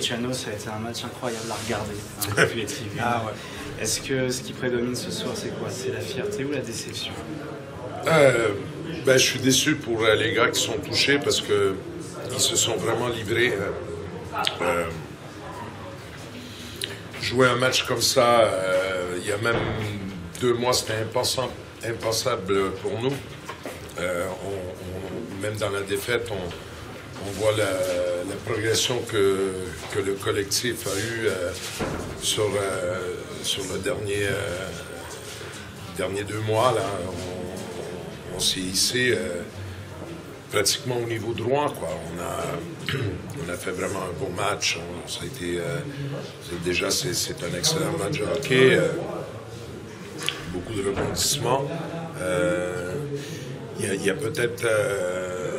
Luciano, ça a été un match incroyable à regarder, hein, depuis les tribunes. Ah ouais. Est-ce que ce qui prédomine ce soir, c'est quoi? C'est la fierté ou la déception? Je suis déçu pour les gars qui sont touchés parce qu'ils se sont vraiment livrés. Jouer un match comme ça, il y a même 2 mois, c'était impensable pour nous. Même dans la défaite, on voit la progression que le collectif a eue sur le dernier 2 mois. Là, on s'est hissé pratiquement au niveau droit, quoi. On a fait vraiment un bon match. Ça a été, c'est un excellent match de hockey. Beaucoup de rebondissements. Il y a peut-être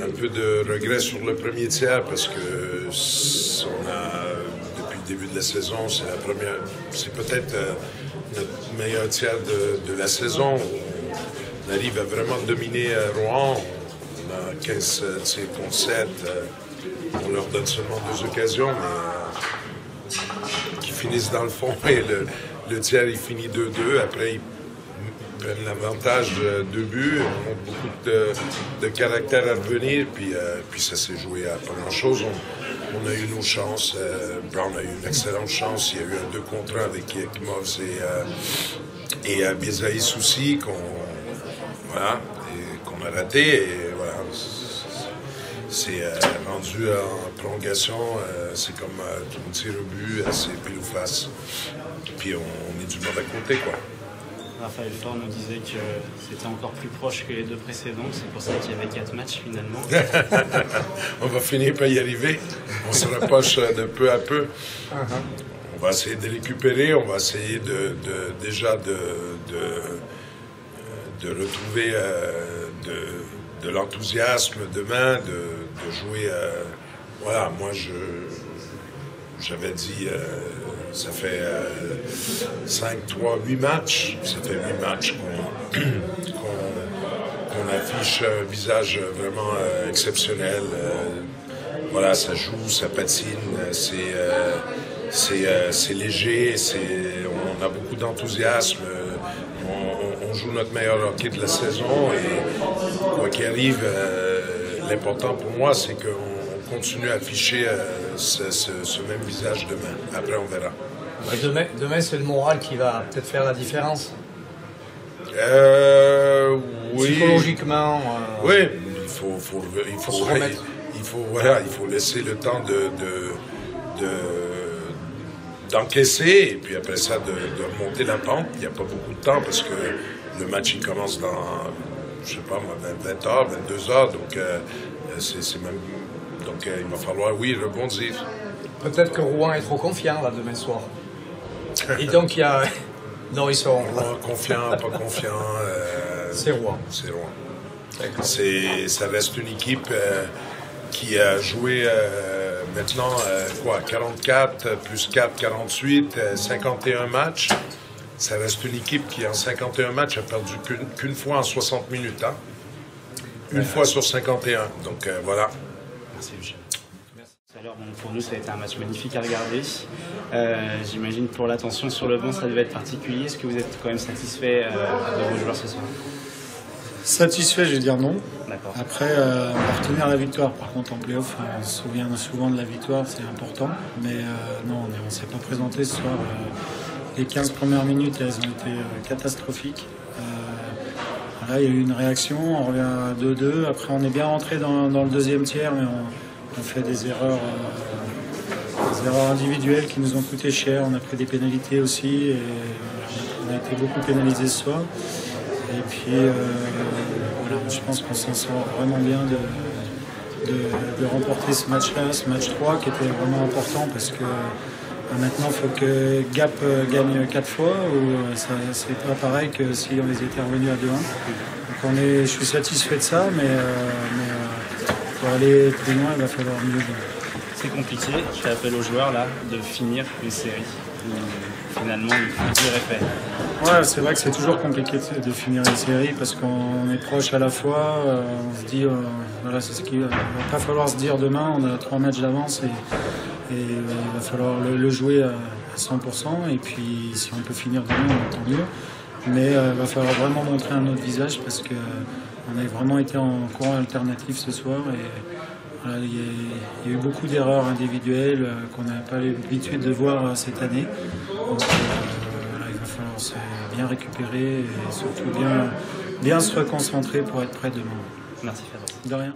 un peu de regret sur le premier tiers parce que depuis le début de la saison, c'est peut-être notre meilleur tiers de la saison. On arrive à vraiment dominer Rouen. On a 15 tirs contre 7. On leur donne seulement 2 occasions, mais qui finissent dans le fond. Et le tiers, il finit 2-2. Après, ils prennent l'avantage de 2 buts. On montre beaucoup de caractère à revenir. Puis ça s'est joué à pas grand-chose. On a eu nos chances. Brown a eu une excellente chance. Il y a eu un 2 contre 1 avec Ekimov et Bizaïs aussi qu'on a raté. Et voilà. C'est rendu en prolongation, c'est comme un tir au but, c'est pile ou face. Puis on est du mauvais côté, quoi. Raphaël Faure nous disait que c'était encore plus proche que les 2 précédents, c'est pour ça qu'il y avait 4 matchs finalement. On va finir par y arriver, on se rapproche de peu à peu. On va essayer de récupérer, on va essayer déjà de retrouver de l'enthousiasme demain, de jouer. Voilà, moi j'avais dit, ça fait 8 matchs. Ça fait 8 matchs qu'on affiche un visage vraiment exceptionnel. Voilà, ça joue, ça patine, c'est léger, on a beaucoup d'enthousiasme. On joue notre meilleur hockey de la saison et quoi qu'il arrive, l'important pour moi, c'est qu'on continue à afficher ce même visage demain. Après, on verra. Demain, c'est le moral qui va peut-être faire la différence. Oui. Psychologiquement. Oui, il faut laisser le temps d'encaisser et puis après ça de remonter la pente. Il n'y a pas beaucoup de temps parce que le match il commence dans, je sais pas moi, 20h, 22h, donc il va falloir, oui, rebondir. Peut-être que Rouen est trop confiant là demain soir. Et donc il y a... Non, ils seront Rouen, confiant, pas confiant. C'est Rouen. C'est Rouen. Ça reste une équipe qui a joué maintenant 44 plus 4, 48, 51 matchs. Ça reste une équipe qui, en 51 matchs, a perdu qu'une fois en 60 minutes. Hein? Une fois sur 51. Donc, voilà. Merci, Eugène. Merci. Alors, pour nous, ça a été un match magnifique à regarder. J'imagine que pour l'attention sur le banc, ça devait être particulier. Est-ce que vous êtes quand même satisfait de vos joueurs ce soir? Satisfait, je vais dire non. D'accord. Après, on va retenir la victoire. Par contre, en play-off, on se souvient souvent de la victoire, c'est important. Mais non, on ne s'est pas présenté ce soir. Les 15 premières minutes, elles ont été catastrophiques. Là, il y a eu une réaction, on revient à 2-2. Après, on est bien rentré dans le deuxième tiers, mais on fait des erreurs individuelles qui nous ont coûté cher. On a pris des pénalités aussi et on a été beaucoup pénalisés ce soir. Et puis, voilà, je pense qu'on s'en sort vraiment bien de remporter ce match-là, ce match 3 qui était vraiment important parce que maintenant il faut que Gap gagne 4 fois ou c'est pas pareil que si on les était revenus à 2-1. Donc je suis satisfait de ça, mais pour aller plus loin, il va falloir mieux. C'est compliqué, je fais appel aux joueurs là de finir une série. Finalement, le tir est fait. Ouais, c'est vrai que c'est toujours compliqué de finir une série parce qu'on est proche à la fois. On se dit, voilà, c'est ce qu'il va pas falloir se dire demain. On a 3 matchs d'avance et Et il va falloir le jouer à 100%. Et puis si on peut finir demain, tant mieux. Mais il va falloir vraiment montrer un autre visage parce qu'on a vraiment été en courant alternatif ce soir. Et voilà, il y a eu beaucoup d'erreurs individuelles qu'on n'a pas l'habitude de voir cette année. Donc voilà, il va falloir se bien récupérer et surtout bien se reconcentrer pour être prêt demain. Merci Fabrice. De rien.